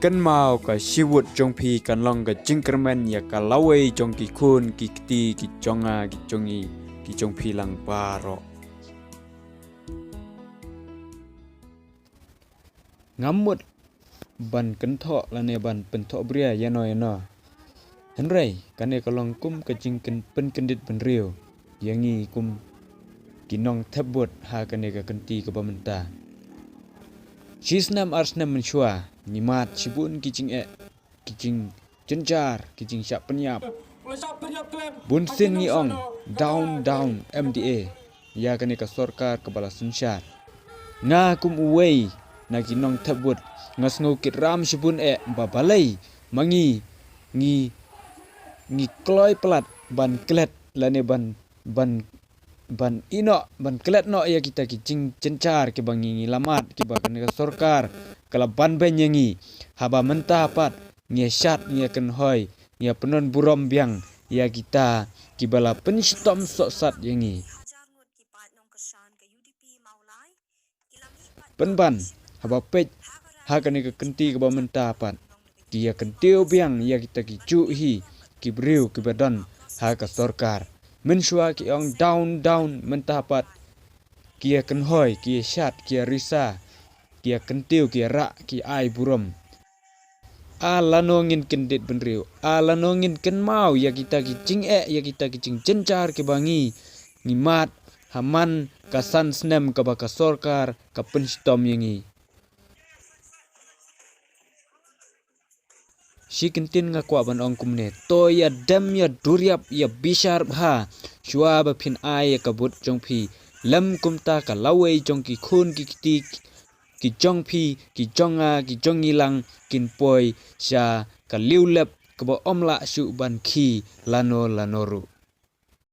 kan mau ka siwut jong pi kan long ka jingkermen ya ka lawai jong ki kun ki kti ki jonga ki jongi ki jong pi lang paro ngamut ban kan tho la ne ban pen tho bria ya no hen rei kan ne ka long kum ka jingken pen kendit ben riu yangi kum kinong thabut ha kan ne ka kanti ka bamenta Shisnam arsnam menshua nimat sibun kicing kicing cencar kicing siap penyap bunsin ni ong down MDA ya kene ka sorkar kepala sensar nga kum uwei na kinong thabut ngasngu kit ram sibun babalai mangi ngi kloi pelat ban klet lane ban ino ban klet no ya kita kicing cencar ke bangi lamat ke bakan ka sorkar kala ban benyengi haba mentah pat ngia syat ngia ken hoi ngia penon burom biang ya kita kibala penstom sok sat yengi penban haba pej ha kan ke kenti ke ba mentah pat dia kentiu biang ya kita kicu hi kibriu kibadan ha ka sorkar mensua ki ong down mentapat kia kenhoi kia syat kia risa kia kentiu kia rak ki ai buram alanongin kendit benriu alanongin ken mau ya kita ki cing ya kita ki cing cencar ke bangi ngimat haman kasan snem ka baka sorkar ka penstom yengi si kentin ngakwa ban ong kumne to ya dam ya duryap ya bishar bha shua ba phin ai ka but jong phi lam kumta ka lawei jong ki khun ki kti ki jong phi ki jonga ki jongilang kin poi sha ka liulep ka ba omla su ban khi lanoru